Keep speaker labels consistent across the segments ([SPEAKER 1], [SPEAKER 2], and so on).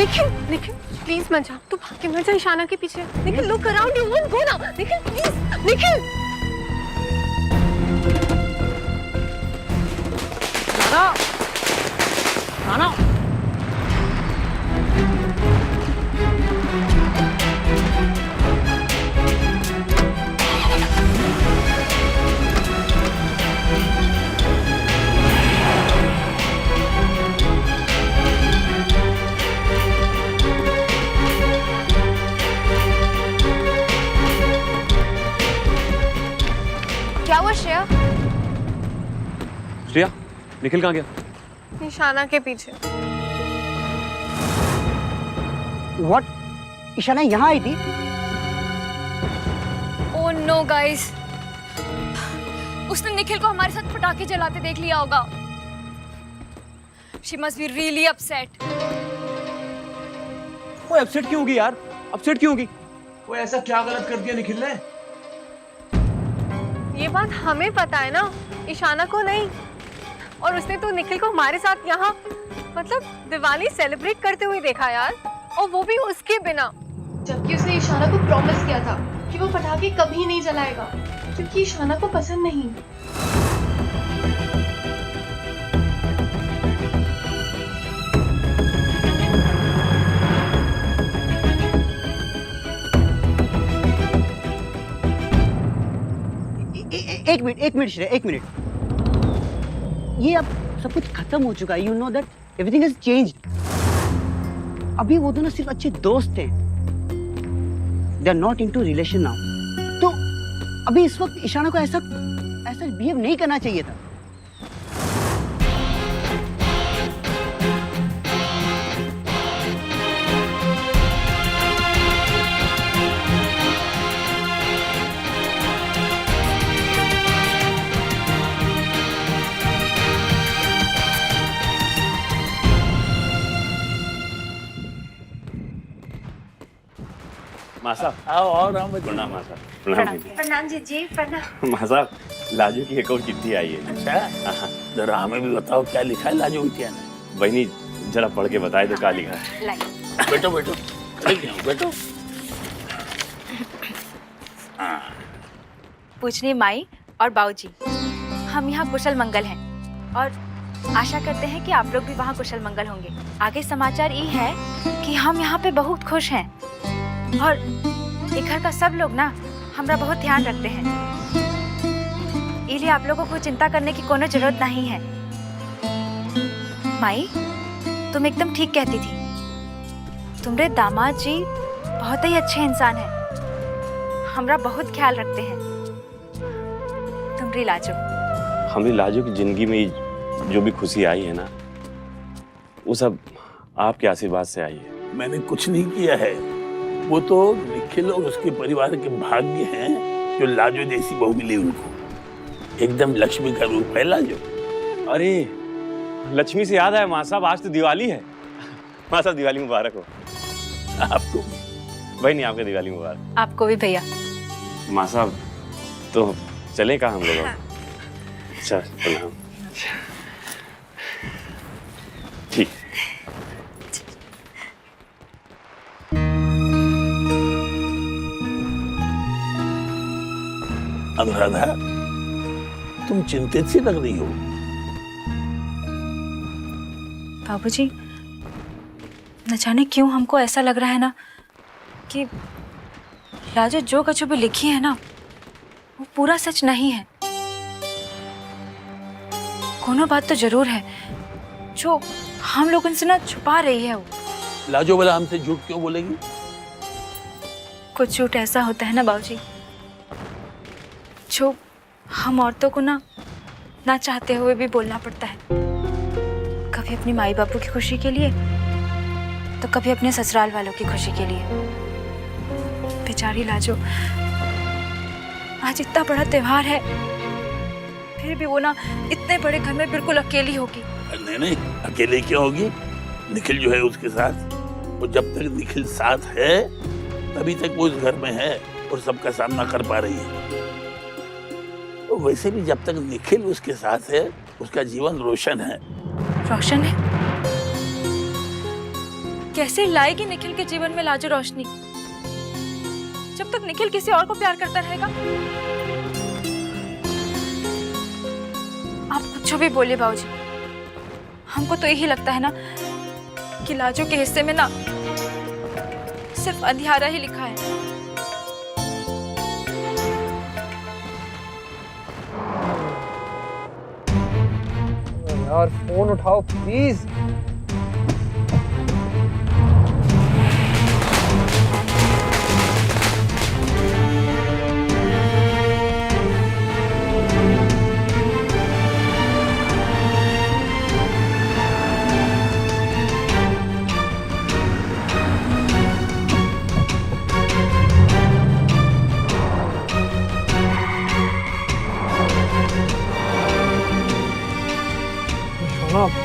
[SPEAKER 1] Nikhil Nikhil please मत जा, तू भाग के मत जा ईशाना के पीछे। Nikhil look around, you won't go now. Nikhil please Nikhil.
[SPEAKER 2] नाना नाना
[SPEAKER 1] क्या हुआ श्रेया?
[SPEAKER 3] श्रेया, निखिल कहाँ गया?
[SPEAKER 1] ईशाना के पीछे।
[SPEAKER 2] व्हाट? ईशाना यहाँ आई थी?
[SPEAKER 4] ओह नो गाइस, उसने निखिल को हमारे साथ पटाखे जलाते देख लिया होगा। She must be really upset.
[SPEAKER 3] वो अपसेट क्यों होगी यार? अपसेट क्यों होगी?
[SPEAKER 5] वो ऐसा क्या गलत कर दिया निखिल ने?
[SPEAKER 1] ये बात हमें पता है ना, ईशाना को नहीं। और उसने तो निखिल को हमारे साथ यहाँ मतलब दिवाली सेलिब्रेट करते हुए देखा यार, और वो भी उसके बिना।
[SPEAKER 6] जबकि उसने ईशाना को प्रॉमिस किया था कि वो पटाखे कभी नहीं जलाएगा, क्योंकि ईशाना को पसंद नहीं।
[SPEAKER 2] एक मिनट श्रेया, एक मिनट। ये अब सब कुछ खत्म हो चुका है। You know that everything is changed. अभी वो दोनों सिर्फ अच्छे दोस्त हैं। They are not into relation now. तो अभी इस वक्त ईशाना को ऐसा बिहेव नहीं करना चाहिए था।
[SPEAKER 3] मासा,
[SPEAKER 7] आओ और हम
[SPEAKER 3] प्रणाम मासा। प्रणाम।
[SPEAKER 1] प्रणाम जी, प्रणाम।
[SPEAKER 3] मासा, लाजू की एक और चिट्ठी आई है।
[SPEAKER 7] अच्छा, जरा हमें भी बताओ क्या लिखा है लाजू बिटिया ने।
[SPEAKER 3] बहनी जरा पढ़ के बताए तो क्या लिखा है?
[SPEAKER 7] बैठो बैठो बैठो।
[SPEAKER 4] पूछनी माई और बाऊजी, हम यहाँ कुशल मंगल हैं और आशा करते हैं कि आप लोग भी वहाँ कुशल मंगल होंगे। आगे समाचार ये है कि हम यहाँ पे बहुत खुश हैं और ये घर का सब लोग ना हमरा बहुत ध्यान रखते हैं। इसलिए आप लोगों को चिंता करने की कोनो जरूरत नहीं है। माई, तुम एकदम ठीक कहती थी। तुम्हारे दामाद जी बहुत ही अच्छे इंसान हैं, हमरा बहुत ख्याल रखते हैं। तुम्हारी लाजो,
[SPEAKER 3] हमारी लाजू की जिंदगी में जो भी खुशी आई है ना, वो सब आपके आशीर्वाद से आई है।
[SPEAKER 7] मैंने कुछ नहीं किया है, वो तो निखिल और उसके परिवार के भाग्य हैं जो लाजो जैसी बहू मिली उनको। एकदम लक्ष्मी का रूप है लाजो।
[SPEAKER 3] अरे लक्ष्मी से याद आया माँ साहब, आज तो दिवाली है। माँ साहब दिवाली मुबारक हो।
[SPEAKER 7] आपको
[SPEAKER 3] भाई नहीं, आपको दिवाली मुबारक।
[SPEAKER 4] आपको भी भैया।
[SPEAKER 3] माँ साहब तो चले कहाँ हम लोग? अच्छा प्रणाम। ठीक।
[SPEAKER 7] अनुराधा, तुम चिंतित सी लग रही हो।
[SPEAKER 4] बाबूजी, न जाने क्यों हमको ऐसा लग रहा है ना कि लाजो जो कछु भी लिखी है ना, वो पूरा सच नहीं है। कोनो बात तो जरूर है जो हम लोगों से ना छुपा रही है। वो
[SPEAKER 7] लाजो वाला हमसे झूठ क्यों बोलेगी?
[SPEAKER 4] कुछ झूठ ऐसा होता है ना बाबूजी, जो हम औरतों को ना चाहते हुए भी बोलना पड़ता है। कभी अपनी माई बापू की खुशी के लिए, तो कभी अपने ससुराल वालों की खुशी के लिए। बेचारी लाजो, आज इतना बड़ा त्योहार है, फिर भी वो ना इतने बड़े घर में बिल्कुल अकेली होगी।
[SPEAKER 7] नहीं नहीं, अकेले क्यों होगी? निखिल जो है उसके साथ। वो जब तक निखिल साथ है तभी तक वो इस घर में है और सबका सामना कर पा रही है। तो वैसे भी जब तक निखिल उसके साथ है उसका जीवन रोशन है।
[SPEAKER 4] रोशन है? कैसे लाएगी निखिल के जीवन में लाजो रोशनी जब तक निखिल किसी और को प्यार करता रहेगा? आप कुछ भी बोलिए बाबूजी, हमको तो यही लगता है ना कि लाजो के हिस्से में ना सिर्फ अंधियारा ही लिखा है।
[SPEAKER 8] यार फोन उठाओ प्लीज।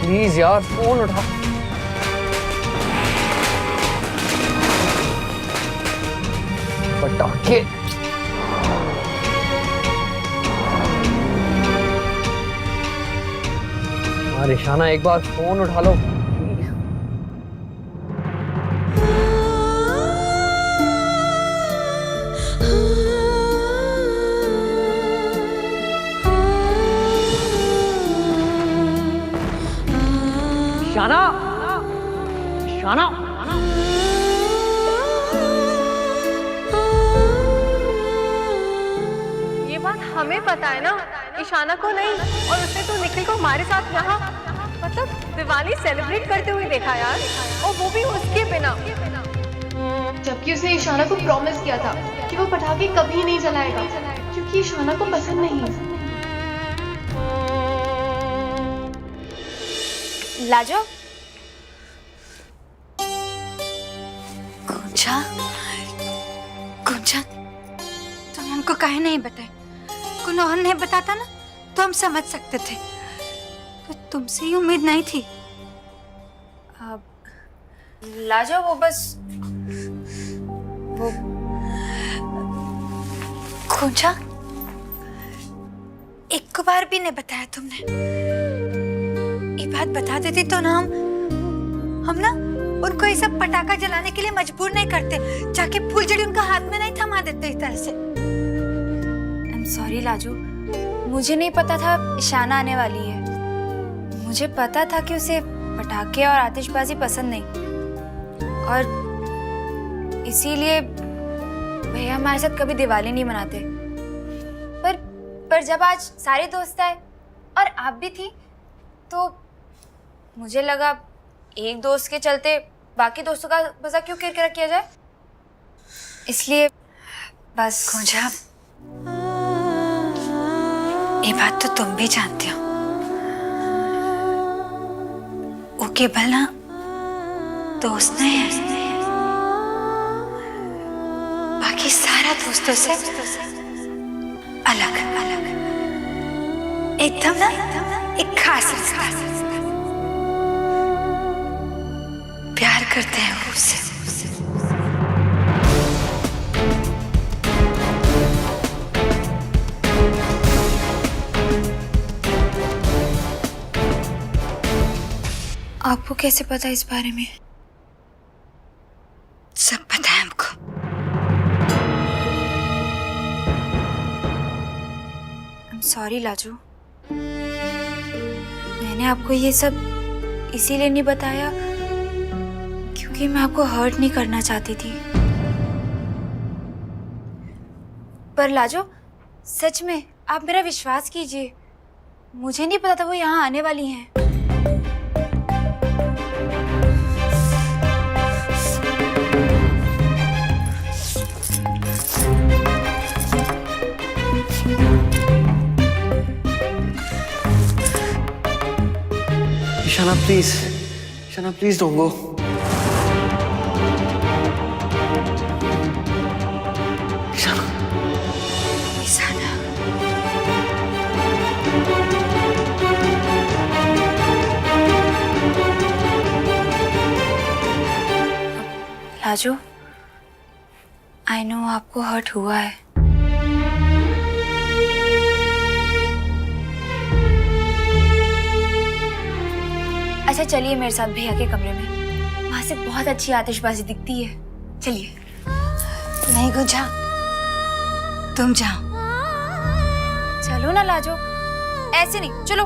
[SPEAKER 8] प्लीज यार फोन उठा। पटाखे रिशाना एक बार फोन उठा लो। शाना शाना
[SPEAKER 1] ये बात हमें पता है ना, ईशाना को नहीं। और उसने तो निखिल को हमारे साथ यहाँ मतलब दिवाली सेलिब्रेट करते हुए देखा यार, और वो भी उसके बिना।
[SPEAKER 6] जबकि उसने ईशाना को प्रॉमिस किया था कि वो पटाखे कभी नहीं जलाएगा क्योंकि ईशाना को पसंद नहीं।
[SPEAKER 4] लाजो, गुंजा, गुंजा,
[SPEAKER 9] तुमने हमको काहे नहीं बताया? कोई और नहीं बताता ना तो हम समझ सकते थे, तो तुमसे ही उम्मीद नहीं थी।
[SPEAKER 4] लाजो वो बस वो
[SPEAKER 9] गुंजा, एक बार भी नहीं बताया तुमने। ये बात बता देती तो ना हम ना उनको ये सब पटाखा जलाने के लिए मजबूर नहीं करते, जाके फुलझड़ी उनका हाथ में नहीं थमा देते इस तरह से।
[SPEAKER 4] आई एम सॉरी लाजो, मुझे नहीं पता था ईशाना आने वाली है। मुझे पता था कि उसे पटाखे और आतिशबाजी पसंद नहीं, और इसीलिए भैया हमारे साथ कभी दिवाली नहीं मनाते। पर जब आज सारे दोस्त आए और आप भी थी तो मुझे लगा एक दोस्त के चलते बाकी दोस्तों का मजाक क्यों किरकिरा किया जाए, इसलिए बस।
[SPEAKER 9] गुंजा, ये बात तो तुम भी जानते हो, वो केवल ना दोस्त नहीं है, बाकी सारा दोस्तों से अलग अलग, एकदम ना एक खास रिश्ता। प्यार करते हैं वो उससे।
[SPEAKER 4] आपको कैसे पता इस बारे में?
[SPEAKER 9] सब पता है हमको।
[SPEAKER 4] आई एम सॉरी लाजू, मैंने आपको ये सब इसीलिए नहीं बताया क्योंकि मैं आपको हर्ट नहीं करना चाहती थी। पर लाजो, सच में आप मेरा विश्वास कीजिए, मुझे नहीं पता था वो यहाँ आने वाली हैं।
[SPEAKER 8] Shana, please don't go.
[SPEAKER 4] Lajo, I know आपको हर्ट हुआ है, अच्छा चलिए मेरे साथ भैया के कमरे में, वहां से से बहुत अच्छी आतिशबाजी दिखती है। चलिए।
[SPEAKER 9] नहीं गुंजा, तुम जाओ।
[SPEAKER 4] चलो ना लाजो, ऐसे नहीं, चलो।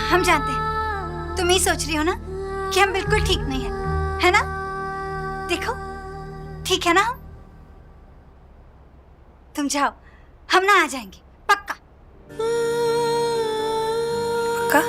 [SPEAKER 9] हम जानते हैं तुम ही सोच रही हो ना कि हम बिल्कुल ठीक नहीं है ना? देखो ठीक है ना हम? तुम जाओ, हम ना आ जाएंगे, पक्का पक्का।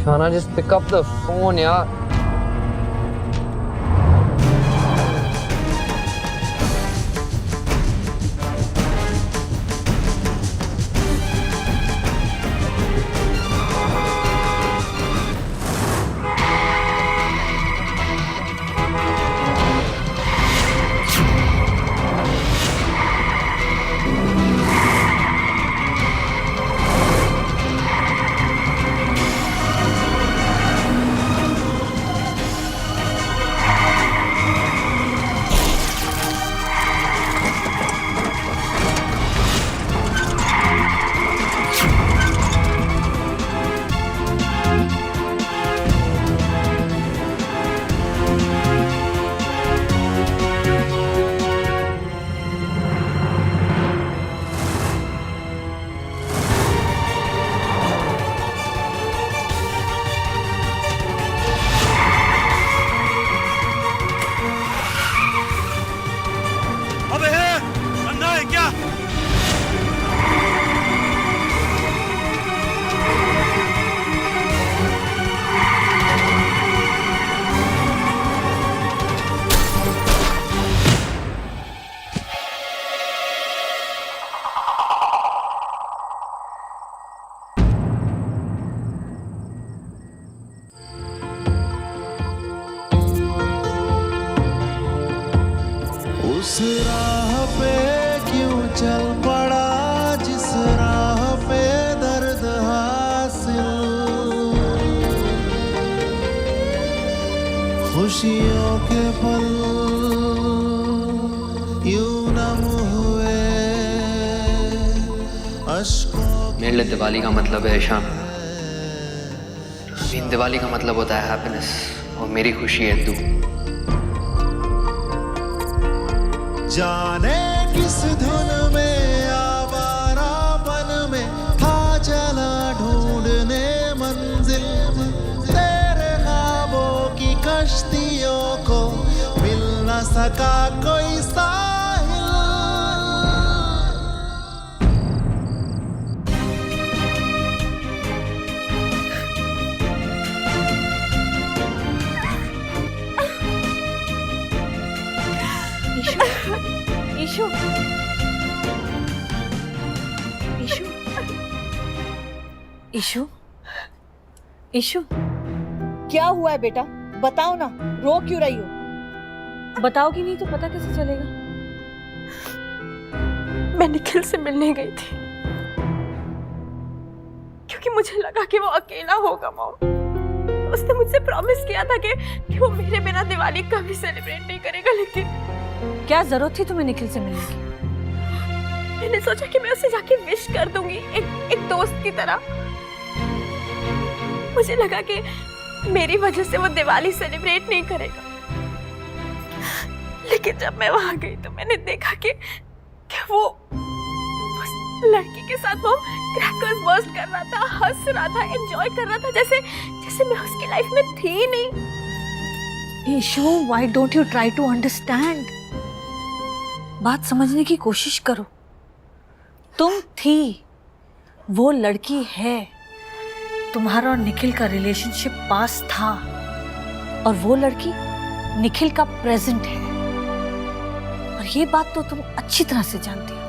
[SPEAKER 8] शाना, just pick up the phone, यार।
[SPEAKER 10] उस राह पे क्यों चल पड़ा जिस राह पे दर्द हासिल, खुशियों के पल यूं नम हुए अश्कों।
[SPEAKER 8] मेरे लिए दिवाली का मतलब है ईशान। दिवाली का मतलब होता है हैप्पीनेस, और मेरी खुशी है तू।
[SPEAKER 10] जाने किस धुन में आवारापन में था चला ढूंढने मंजिल, तेरे ख्वाबों की कश्तियों को मिल न सका कोई साहिल।
[SPEAKER 4] ईशु, ईशु, ईशु, ईशु,
[SPEAKER 11] क्या हुआ है बेटा? बताओ ना, रो क्यों रही हो?
[SPEAKER 1] बताओगी नहीं तो पता कैसे चलेगा? मैं निखिल से मिलने गई थी क्योंकि मुझे लगा कि वो अकेला होगा। मॉम, उसने मुझसे प्रॉमिस किया था कि वो मेरे बिना दिवाली कभी सेलिब्रेट नहीं करेगा, लेकिन
[SPEAKER 11] क्या जरूरत थी तुम्हें निखिल से मिलने की?
[SPEAKER 1] मैंने सोचा कि मैं उसे जाके विश कर दूंगी एक दोस्त की तरह। मुझे लगा कि मेरी वजह से वो दिवाली सेलिब्रेट नहीं करेगा, लेकिन जब मैं वहां गई तो मैंने देखा कि वो उस लड़की के साथ वो क्रैकर्स बर्स्ट कर रहा था, हंस रहा था, एंजॉय कर रहा था, जैसे मैं उसकी लाइफ में थी ही नहीं।
[SPEAKER 11] Ishu, why don't you try to understand? बात समझने की कोशिश करो। तुम थी, वो लड़की है। तुम्हारा और निखिल का रिलेशनशिप पास था, और वो लड़की निखिल का प्रेजेंट है, और ये बात तो तुम अच्छी तरह से जानती हो।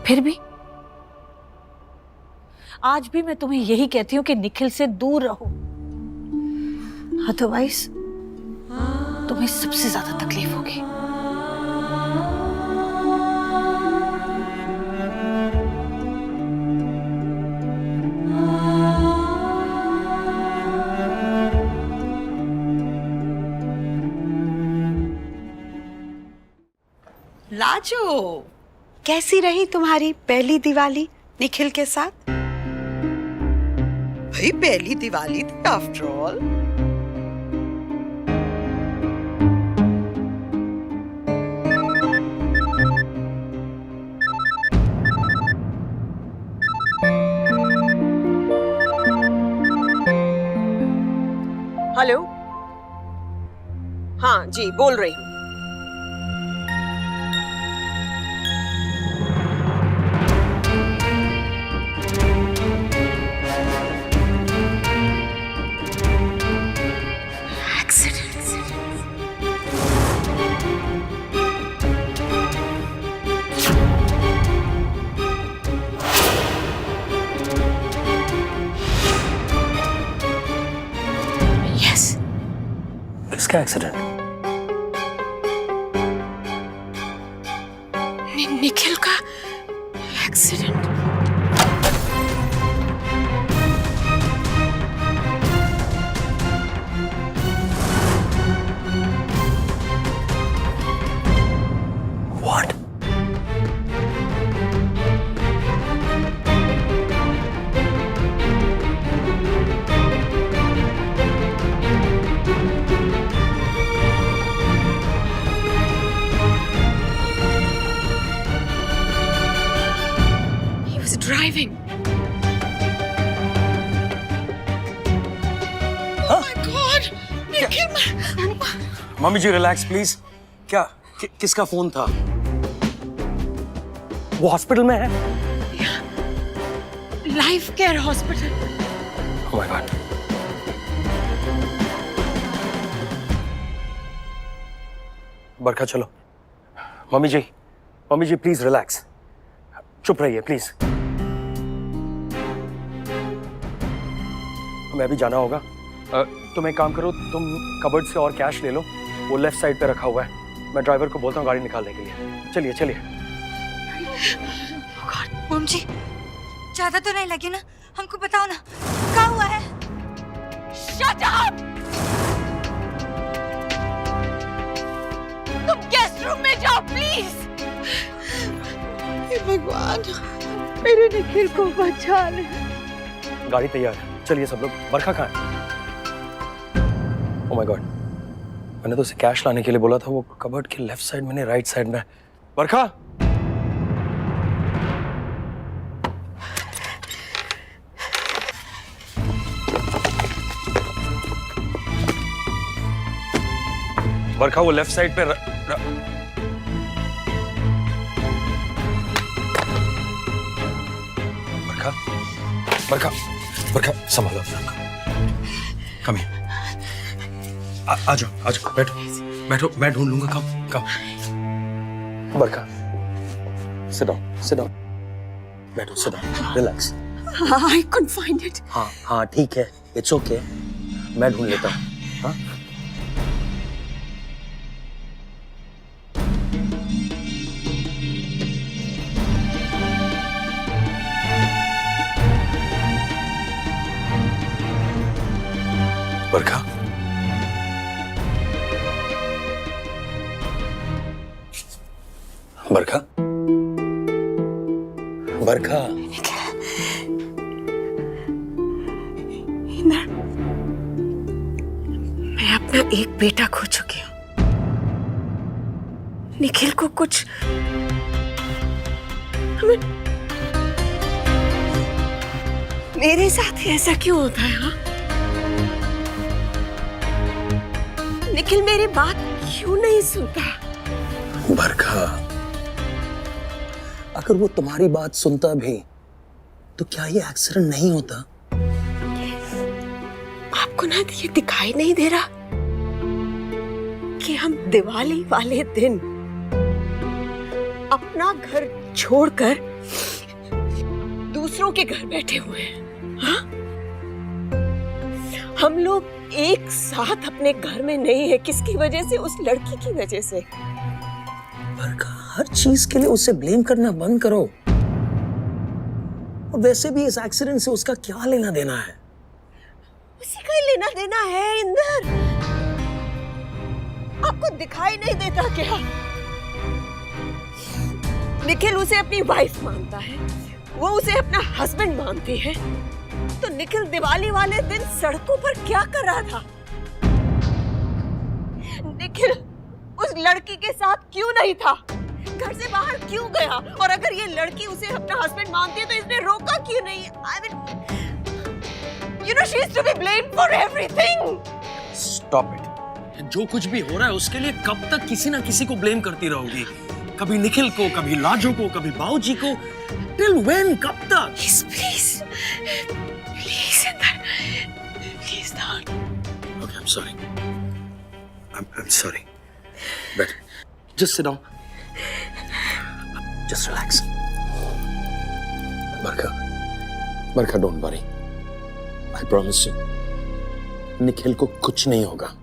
[SPEAKER 11] फिर भी आज भी मैं तुम्हें यही कहती हूँ कि निखिल से दूर रहो, अदरवाइज तुम्हें सबसे ज्यादा तकलीफ होगी।
[SPEAKER 12] लाजो, कैसी रही तुम्हारी पहली दिवाली निखिल के साथ? भाई पहली दिवाली थी आफ्टर ऑल।
[SPEAKER 13] हेलो, हाँ जी बोल रही हूँ।
[SPEAKER 8] किसका एक्सीडेंट?
[SPEAKER 13] निखिल का accident.
[SPEAKER 8] What?
[SPEAKER 13] Driving. Oh my God! Nikhil,
[SPEAKER 8] mummy ji relax please. क्या किसका फोन था? वो हॉस्पिटल में है?
[SPEAKER 13] Life care hospital.
[SPEAKER 8] Oh my God. Barkha चलो। मम्मी जी प्लीज रिलैक्स, चुप रहिए प्लीज। मैं भी जाना होगा। तुम एक काम करो, तुम कबर्ड से और कैश ले लो, वो लेफ्ट साइड पे रखा हुआ है। मैं ड्राइवर को बोलता हूँ गाड़ी निकालने के लिए। चलिए चलिए।
[SPEAKER 9] मम जी, ज्यादा तो नहीं लगी ना? हमको बताओ ना, क्या हुआ है?
[SPEAKER 1] Shut up! तुम गेस्ट रूम में जाओ प्लीज।
[SPEAKER 13] भगवान, मेरे निखिल को बचा ले।
[SPEAKER 8] गाड़ी तैयार है, चलिए सब लोग। बरखा कहाँ है? ओह माय गॉड, मैंने तो उसे कैश लाने के लिए बोला था। वो कबर्ड के लेफ्ट साइड में, राइट साइड में। बरखा, बरखा वो लेफ्ट साइड पे बरखा संभालो अपना। कम हियर, आ जाओ बैठो, मैं ढूंढ लूंगा। कम बरखा, sit down, बैठो, sit down, relax।
[SPEAKER 13] I couldn't find it।
[SPEAKER 8] हाँ ठीक है, it's okay, मैं ढूंढ लेता हूँ। हाँ बरखा,
[SPEAKER 13] मैं अपना एक बेटा खो चुकी हूँ। निखिल को कुछ मेरे साथ ही ऐसा क्यों होता है? हाँ, निखिल मेरी बात क्यों नहीं सुनता?
[SPEAKER 8] बरखा, अगर वो तुम्हारी बात सुनता भी तो क्या ये एक्सीडेंट नहीं होता?
[SPEAKER 13] आपको ना ये दिखाई नहीं दे रहा? कि हम दिवाली वाले दिन अपना घर छोड़कर दूसरों के घर बैठे हुए हैं। हाँ? हम लोग एक साथ अपने घर में नहीं है। किसकी वजह से? उस लड़की की वजह से।
[SPEAKER 14] बरखा, हर चीज के लिए उसे ब्लेम करना बंद करो। और वैसे भी इस एक्सीडेंट से उसका क्या लेना देना है?
[SPEAKER 13] उसी का ही लेना देना है इंदर। आपको दिखाई नहीं देता क्या? निखिल उसे अपनी वाइफ मानता है, वो उसे अपना हस्बैंड मानती है। तो निखिल दिवाली वाले दिन सड़कों पर क्या कर रहा था? निखिल उस लड़की के साथ क्यों नहीं था? घर से बाहर क्यों गया? और अगर ये लड़की उसे अपना हस्बैंड मानती है तो इसने रोका क्यों नहीं? I mean, you know, she is to be blamed for everything.
[SPEAKER 14] Stop it. जो कुछ भी हो रहा है उसके लिए कब तक किसी ना किसी को ब्लेम करती रहोगी? कभी निखिल को, कभी लाजो को, कभी बाऊजी को। Till when? कब तक?
[SPEAKER 13] Please, Indar, please don't.
[SPEAKER 14] Okay, I'm sorry. I'm sorry. But just sit down. Just relax. Barkha, don't worry. I promise you. Nikhil को कुछ नहीं होगा।